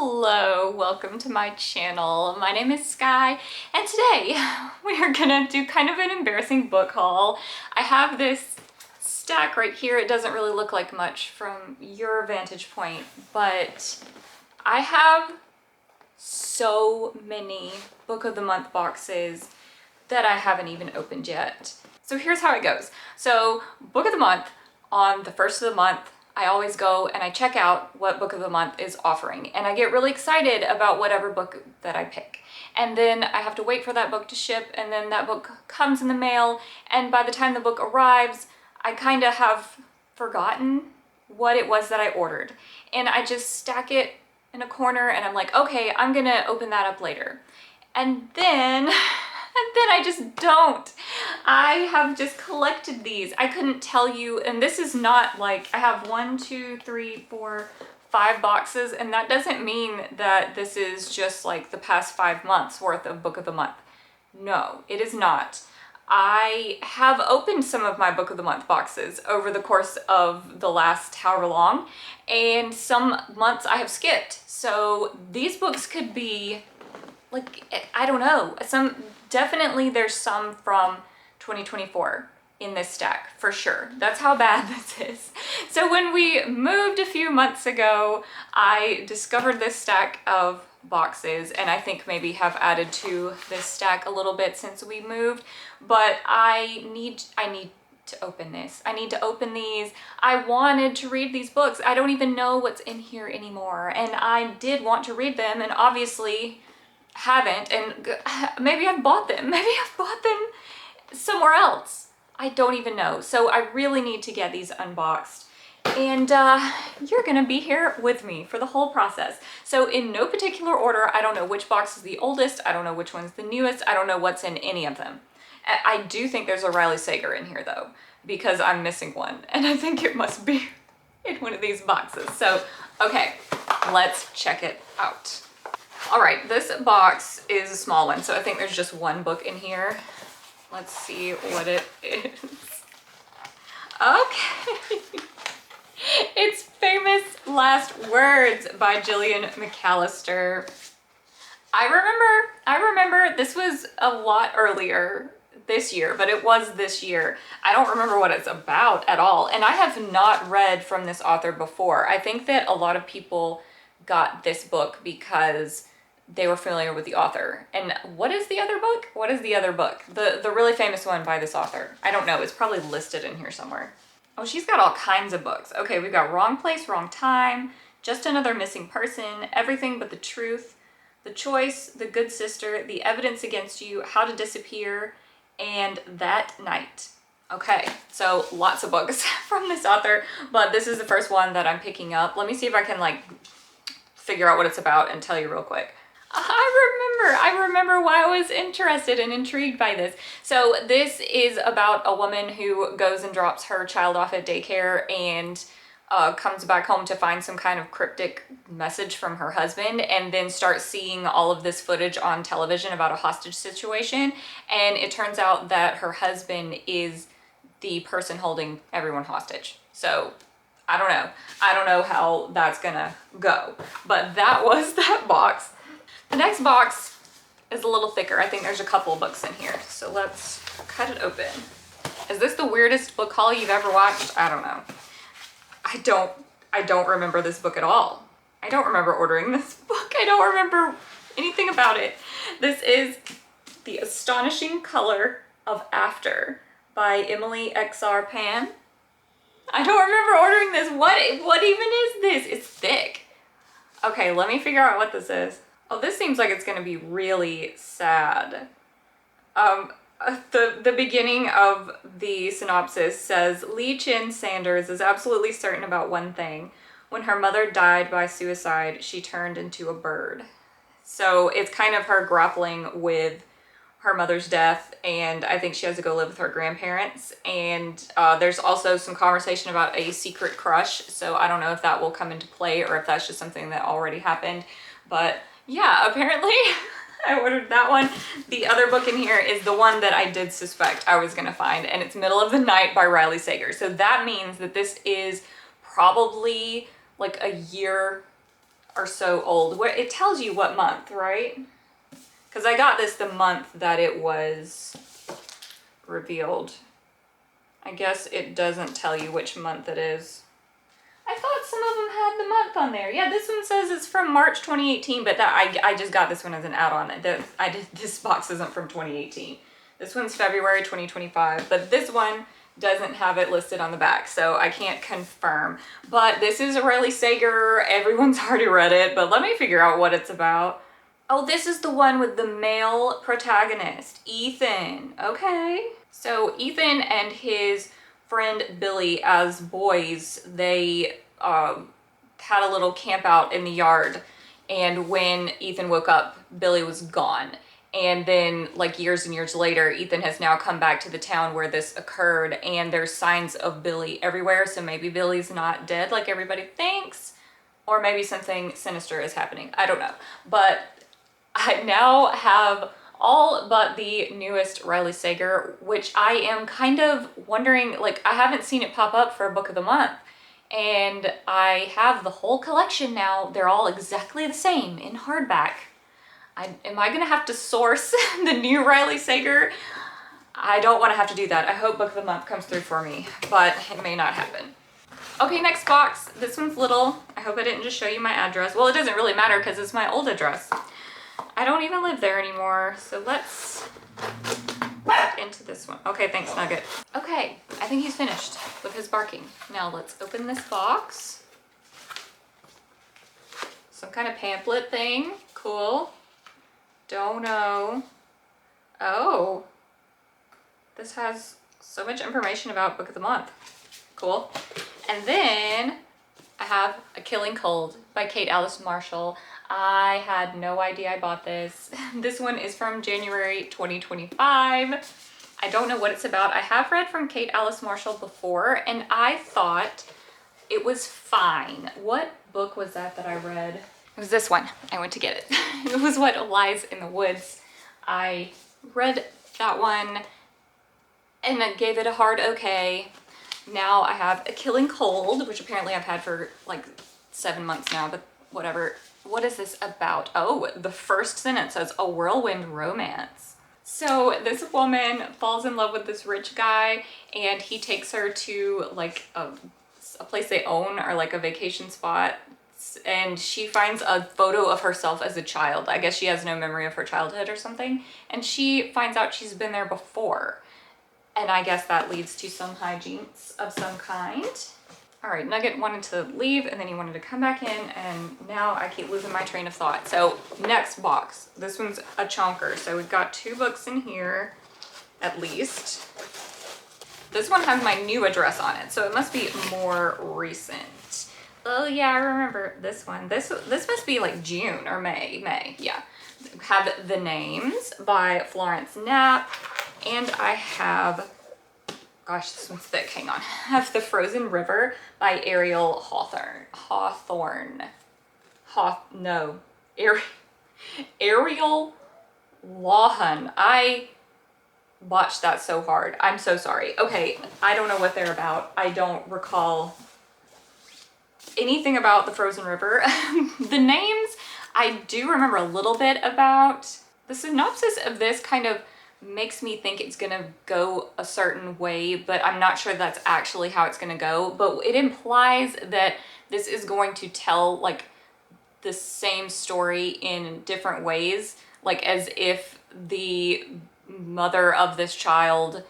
Hello, welcome to my channel. My name is Sky, and today we are gonna do kind of an embarrassing book haul. I have this stack right here. It doesn't really look like much from your vantage point, but I have so many Book of the Month boxes that I haven't even opened yet. So here's how it goes. So Book of the Month, on the first of the month, I always go and I check out what Book of the Month is offering, and I get really excited about whatever book that I pick. And then I have to wait for that book to ship, and then that book comes in the mail, and by the time the book arrives, I kind of have forgotten what it was that I ordered. And I just stack it in a corner and I'm like, okay, I'm gonna open that up later. And then I just don't. I have just collected these. I couldn't tell you, and this is not like, I have 1, 2, 3, 4, 5 boxes, and that doesn't mean that this is just like the past 5 months worth of Book of the Month. No, it is not. I have opened some of my Book of the Month boxes over the course of the last however long, and some months I have skipped. So these books could be like, I don't know, definitely there's some from 2024 in this stack for sure. That's how bad this is. So when we moved a few months ago, I discovered this stack of boxes, and I think maybe have added to this stack a little bit since we moved, but I need to open this. I need to open these. I wanted to read these books. I don't even know what's in here anymore, and I did want to read them, and obviously haven't, and maybe I've bought them. Maybe I've bought them somewhere else. I don't even know. So I really need to get these unboxed, and you're gonna be here with me for the whole process. So in no particular order, I don't know which box is the oldest, I don't know which one's the newest, I don't know what's in any of them. I do think there's a Riley Sager in here though, because I'm missing one, and I think it must be in one of these boxes. So, okay, let's check it out. All right, this box is a small one, so I think there's just one book in here. Let's see what it is. Okay. It's Famous Last Words by Gillian McAllister. I remember this was a lot earlier this year, but it was this year. I don't remember what it's about at all, and I have not read from this author before. I think that a lot of people got this book because they were familiar with the author. And what is the other book? What is the other book? The really famous one by this author. I don't know, it's probably listed in here somewhere. Oh, she's got all kinds of books. Okay, we've got Wrong Place, Wrong Time, Just Another Missing Person, Everything But the Truth, The Choice, The Good Sister, The Evidence Against You, How to Disappear, and That Night. Okay, so lots of books from this author, but this is the first one that I'm picking up. Let me see if I can like figure out what it's about and tell you real quick. I remember why I was interested and intrigued by this. So this is about a woman who goes and drops her child off at daycare and comes back home to find some kind of cryptic message from her husband, and then starts seeing all of this footage on television about a hostage situation. And it turns out that her husband is the person holding everyone hostage. So I don't know. I don't know how that's gonna go, but that was that box. The next box is a little thicker. I think there's a couple of books in here. So let's cut it open. Is this the weirdest book haul you've ever watched? I don't know. I don't remember this book at all. I don't remember ordering this book. I don't remember anything about it. This is The Astonishing Color of After by Emily X.R. Pan. I don't remember ordering this. What even is this? It's thick. Okay, let me figure out what this is. Oh, this seems like it's gonna be really sad. The beginning of the synopsis says, Lee Chin Sanders is absolutely certain about one thing. When her mother died by suicide, she turned into a bird. So it's kind of her grappling with her mother's death, and I think she has to go live with her grandparents. And there's also some conversation about a secret crush, so I don't know if that will come into play or if that's just something that already happened. But yeah, apparently I ordered that one. The other book in here is the one that I did suspect I was gonna find, and it's Middle of the Night by Riley Sager. So that means that this is probably like a year are so old. Where it tells you what month, right? Because I got this the month that it was revealed. I guess it doesn't tell you which month it is. I thought some of them had the month on there. Yeah, this one says it's from March 2018, but that I just got this one as an add-on. This box isn't from 2018. This one's February 2025, but this one doesn't have it listed on the back, so I can't confirm. But this is a Riley Sager. Everyone's already read it, but let me figure out what it's about. Oh, this is the one with the male protagonist, Ethan. Okay. So Ethan and his friend Billy, as boys, they had a little camp out in the yard, and when Ethan woke up, Billy was gone. And then like years and years later, Ethan has now come back to the town where this occurred, and there's signs of Billy everywhere. So maybe Billy's not dead like everybody thinks, or maybe something sinister is happening. I don't know. But I now have all but the newest Riley Sager, which I am kind of wondering, like I haven't seen it pop up for a book of the month. And I have the whole collection now. They're all exactly the same in hardback. Am I gonna have to source the new Riley Sager? I don't wanna have to do that. I hope book of the month comes through for me, but it may not happen. Okay, next box. This one's little. I hope I didn't just show you my address. Well, it doesn't really matter because it's my old address. I don't even live there anymore, so let's get into this one. Okay, thanks, Nugget. Okay, I think he's finished with his barking. Now let's open this box. Some kind of pamphlet thing. Cool. Don't know. Oh, this has so much information about book of the month. Cool. And then I have A Killing Cold by Kate Alice Marshall. I had no idea I bought this. This one is from January 2025. I don't know what it's about. I have read from Kate Alice Marshall before, and I thought it was fine. What book was that I read? It was this one. I went to get it. It was What Lies in the Woods. I read that one and then gave it a hard okay. Now I have A Killing Cold, which apparently I've had for like 7 months now, but whatever. What is this about? Oh, the first sentence says a whirlwind romance. So this woman falls in love with this rich guy, and he takes her to like a place they own, or like a vacation spot. And she finds a photo of herself as a child. I guess she has no memory of her childhood or something. And she finds out she's been there before. And I guess that leads to some hijinks of some kind. All right, Nugget wanted to leave and then he wanted to come back in, and now I keep losing my train of thought. So next box, this one's a chonker. So we've got 2 books in here, at least. This one has my new address on it, so it must be more recent. Oh yeah, I remember this one. This must be like June or May, yeah. Have The Names by Florence Knapp, and I have, gosh, this one's thick, hang on. I have The Frozen River by Ariel Ariel Lawhon. I botched that so hard. I'm so sorry. Okay, I don't know what they're about. I don't recall anything about The Frozen River. The names I do remember a little bit about. The synopsis of this kind of makes me think it's gonna go a certain way, but I'm not sure that's actually how it's gonna go. But it implies that this is going to tell like the same story in different ways, like as if the mother of this child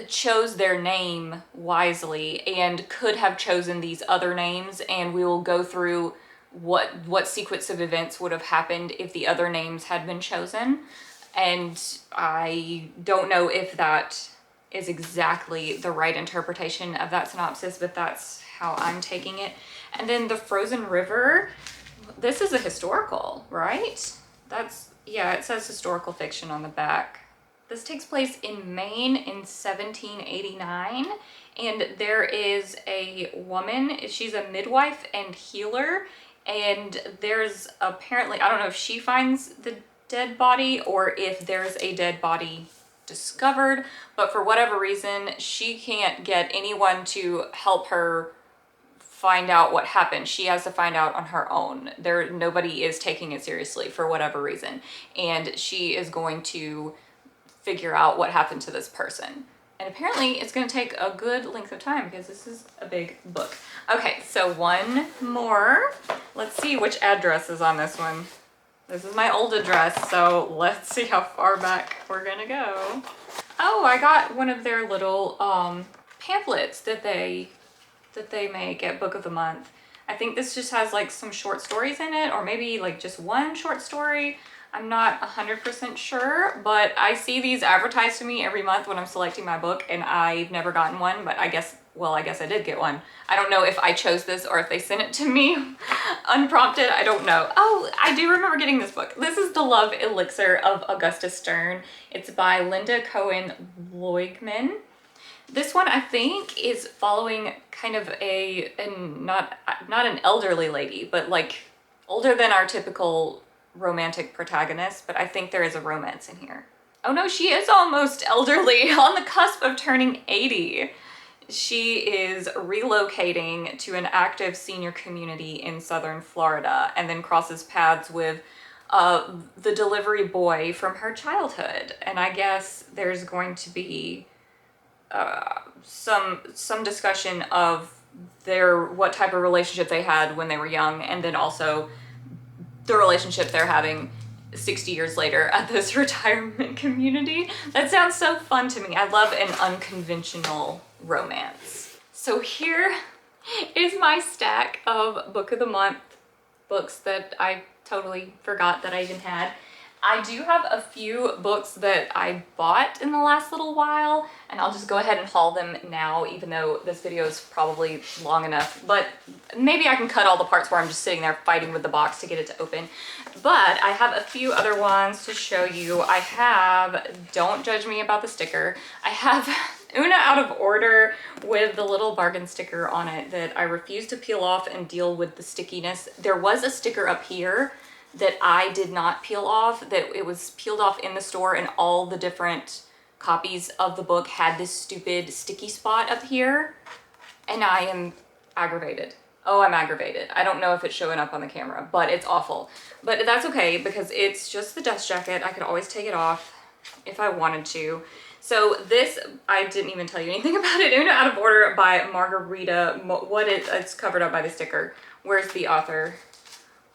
chose their name wisely and could have chosen these other names, and we will go through what sequence of events would have happened if the other names had been chosen. And I don't know if that is exactly the right interpretation of that synopsis, but that's how I'm taking it. And then The Frozen River, this is a historical, right? Yeah, it says historical fiction on the back. This takes place in Maine in 1789, and there is a woman, she's a midwife and healer, and there's apparently, I don't know if she finds the dead body or if there's a dead body discovered, but for whatever reason, she can't get anyone to help her find out what happened. She has to find out on her own. Nobody is taking it seriously for whatever reason. And she is going to figure out what happened to this person. And apparently it's going to take a good length of time because this is a big book. Okay, so one more. Let's see which address is on this one. This is my old address, so let's see how far back we're gonna go. Oh, I got one of their little pamphlets that they make at Book of the Month. I think this just has like some short stories in it, or maybe like just one short story. I'm not 100% sure, but I see these advertised to me every month when I'm selecting my book, and I've never gotten one, but I guess I did get one. I don't know if I chose this or if they sent it to me unprompted. I don't know. Oh, I do remember getting this book. This is The Love Elixir of Augusta Stern. It's by Linda Cohen Loigman. This one I think is following kind of not an elderly lady, but like older than our typical romantic protagonist, but I think there is a romance in here. Oh no, she is almost elderly, on the cusp of turning 80. She is relocating to an active senior community in southern Florida and then crosses paths with the delivery boy from her childhood. And I guess there's going to be some discussion of what type of relationship they had when they were young, and then also the relationship they're having 60 years later at this retirement community. That sounds so fun to me. I love an unconventional romance. So here is my stack of Book of the Month books that I totally forgot that I even had. I do have a few books that I bought in the last little while, and I'll just go ahead and haul them now, even though this video is probably long enough, but maybe I can cut all the parts where I'm just sitting there fighting with the box to get it to open. But I have a few other ones to show you. I have, don't judge me about the sticker, I have Una Out of Order with the little bargain sticker on it that I refuse to peel off and deal with the stickiness. There was a sticker up here that I did not peel off, that it was peeled off in the store, and all the different copies of the book had this stupid sticky spot up here, and I am aggravated. Oh, I'm aggravated. I don't know if it's showing up on the camera, but it's awful. But that's okay because it's just the dust jacket. I could always take it off if I wanted to. So this, I didn't even tell you anything about it. Una Out of Order by Margarita. It's covered up by the sticker. Where's the author?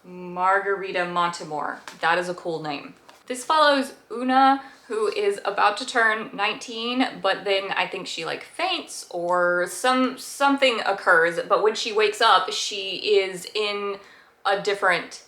Margarita Montemor. That is a cool name. This follows Una, who is about to turn 19, but then I think she like faints or something occurs, but when she wakes up, she is in a different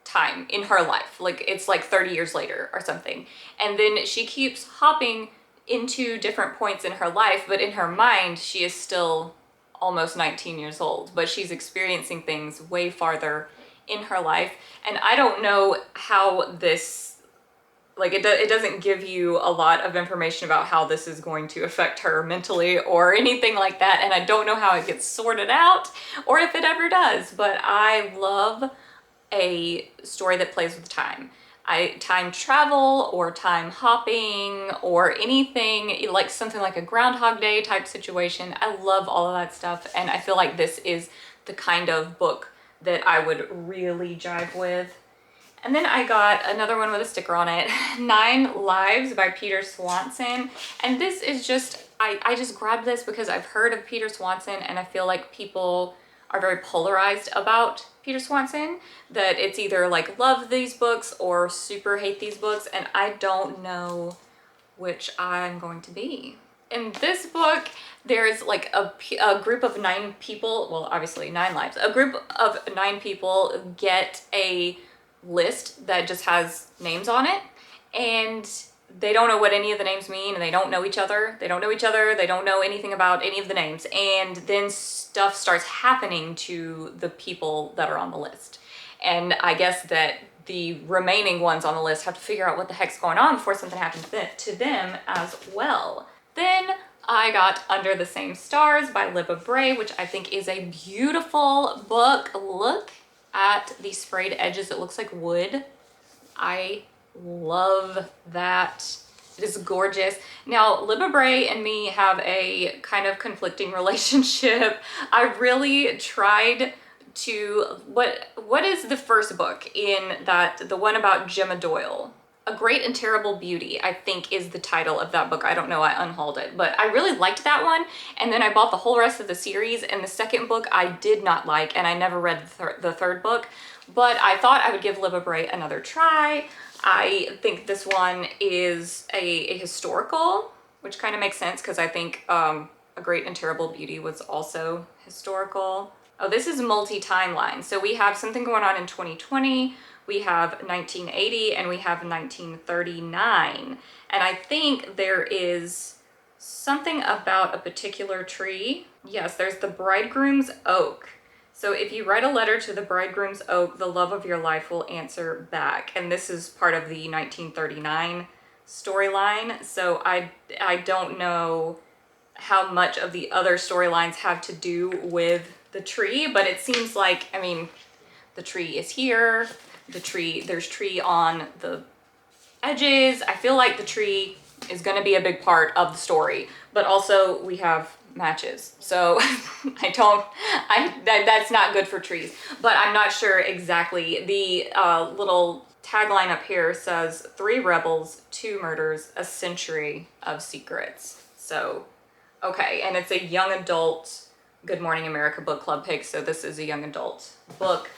time in her life. Like it's like 30 years later or something. And then she keeps hopping into different points in her life, but in her mind, she is still almost 19 years old, but she's experiencing things way farther in her life. And I don't know how this, like it doesn't give you a lot of information about how this is going to affect her mentally or anything like that, and I don't know how it gets sorted out or if it ever does, but I love a story that plays with time. Time travel or time hopping or anything like something like a Groundhog Day type situation. I love all of that stuff, and I feel like this is the kind of book that I would really jive with. And then I got another one with a sticker on it, 9 Lives by Peter Swanson. And this is just, I just grabbed this because I've heard of Peter Swanson, and I feel like people are very polarized about Peter Swanson, that it's either like love these books or super hate these books, and I don't know which I'm going to be. In this book, there's like a group of 9 people, well, obviously 9 lives. A group of 9 people get a list that just has names on it, and they don't know what any of the names mean, and they don't know each other. They don't know each other. They don't know anything about any of the names. And then stuff starts happening to the people that are on the list. And I guess that the remaining ones on the list have to figure out what the heck's going on before something happens to them as well. Then I got Under the Same Stars by Libba Bray, which I think is a beautiful book. Look at the sprayed edges. It looks like wood. I love that It is gorgeous. Now, Libba Bray and me have a kind of conflicting relationship. I really tried to, what is the first book in that, the one about Gemma Doyle? A Great and Terrible Beauty, I think, is the title of that book. I don't know, I unhauled it, but I really liked that one. And then I bought the whole rest of the series, and the second book I did not like, and I never read the third book, but I thought I would give Libba Bray another try. I think this one is a historical, which kind of makes sense because I think A Great and Terrible Beauty was also historical. Oh, this is multi-timeline. So we have something going on in 2020, we have 1980, and we have 1939. And I think there is something about a particular tree. Yes, there's the bridegroom's oak. So if you write a letter to the bridegroom's oak, the love of your life will answer back. And this is part of the 1939 storyline. So I don't know how much of the other storylines have to do with the tree, but it seems like, I mean, the tree is here, there's tree on the edges. I feel like the tree is going to be a big part of the story, but also we have matches. So that's not good for trees, but I'm not sure exactly. The little tagline up here says 3 rebels, 2 murders, a century of secrets. So, okay, and it's a young adult Good Morning America book club pick, so this is a young adult book.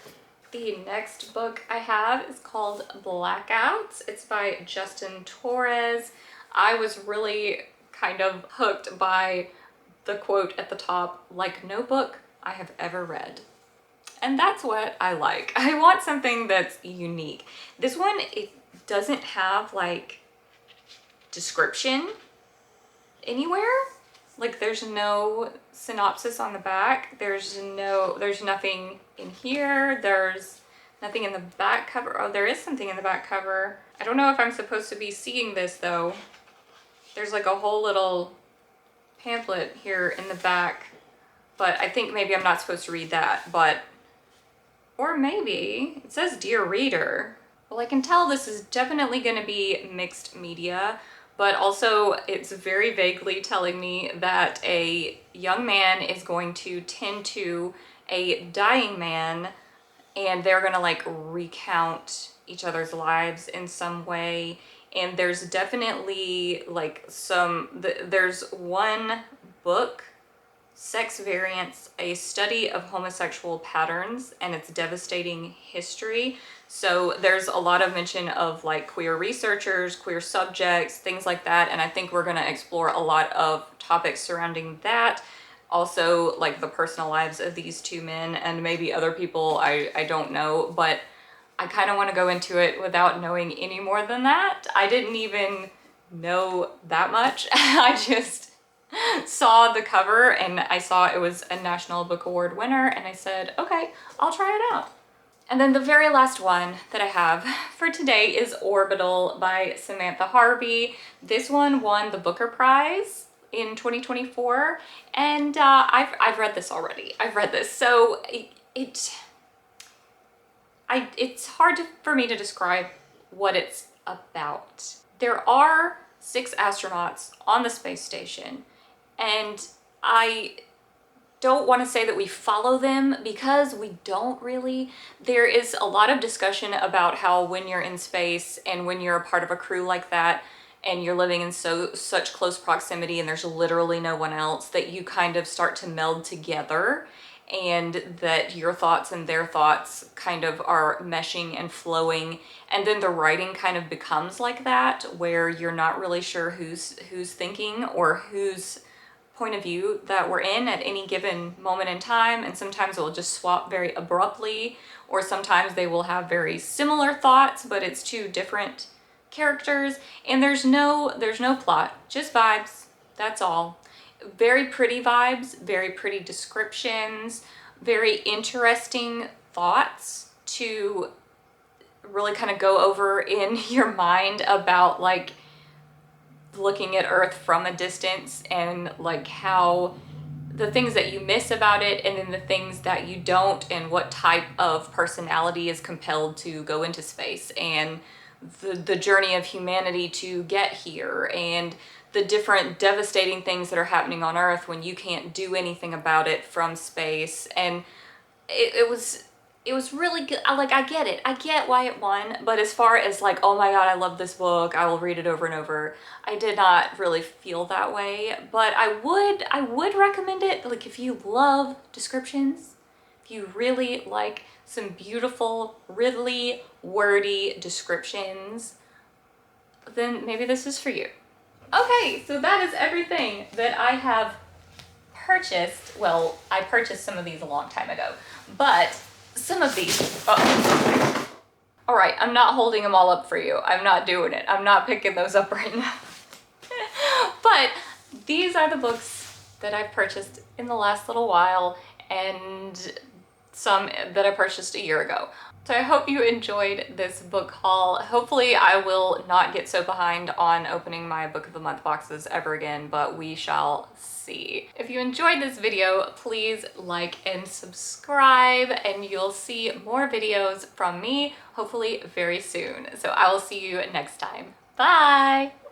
The next book I have is called Blackouts. It's by Justin Torres. I was really kind of hooked by the quote at the top, like no book I have ever read. And that's what I like. I want something that's unique. This one, it doesn't have like description anywhere. Like there's no synopsis on the back. There's nothing in here. There's nothing in the back cover. Oh, there is something in the back cover. I don't know if I'm supposed to be seeing this though. There's like a whole little pamphlet here in the back, but I think maybe I'm not supposed to read that, but, or maybe it says Dear Reader. Well, I can tell this is definitely going to be mixed media, but also it's very vaguely telling me that a young man is going to tend to a dying man, and they're gonna like recount each other's lives in some way. And there's definitely like there's one book, Sex Variants, a study of homosexual patterns and its devastating history. So there's a lot of mention of like queer researchers, queer subjects, things like that. And I think we're gonna explore a lot of topics surrounding that. Also like the personal lives of these 2 men and maybe other people I don't know, but I kind of want to go into it without knowing any more than that. I didn't even know that much. I just saw the cover and I saw it was a National Book Award winner and I said, okay, I'll try it out. And then the very last one that I have for today is Orbital by Samantha Harvey. This one won the Booker Prize in 2024, and I've read this already. I've read this, so it's hard for me to describe what it's about. There are 6 astronauts on the space station, and I don't want to say that we follow them because we don't really. There is a lot of discussion about how when you're in space and when you're a part of a crew like that and you're living in such close proximity and there's literally no one else, that you kind of start to meld together and that your thoughts and their thoughts kind of are meshing and flowing. And then the writing kind of becomes like that, where you're not really sure who's thinking or whose point of view that we're in at any given moment in time. And sometimes it will just swap very abruptly, or sometimes they will have very similar thoughts, but it's 2 different characters. And there's no plot, just vibes, that's all. Very pretty vibes, very pretty descriptions, very interesting thoughts to really kind of go over in your mind about like looking at Earth from a distance and like how the things that you miss about it, and then the things that you don't, and what type of personality is compelled to go into space, and the journey of humanity to get here, and the different devastating things that are happening on Earth when you can't do anything about it from space. And it was really good. I get it. I get why it won, but as far as like, oh my God, I love this book, I will read it over and over, I did not really feel that way. But I would recommend it, like, if you love descriptions, if you really like some beautiful, really wordy descriptions, then maybe this is for you. Okay, so that is everything that I have purchased. Well, I purchased some of these a long time ago, but some of these, all right, I'm not holding them all up for you. I'm not doing it. I'm not picking those up right now. But these are the books that I've purchased in the last little while, and some that I purchased a year ago. So I hope you enjoyed this book haul. Hopefully I will not get so behind on opening my book of the month boxes ever again, but we shall see. If you enjoyed this video, please like and subscribe, and you'll see more videos from me, hopefully very soon. So I will see you next time. Bye!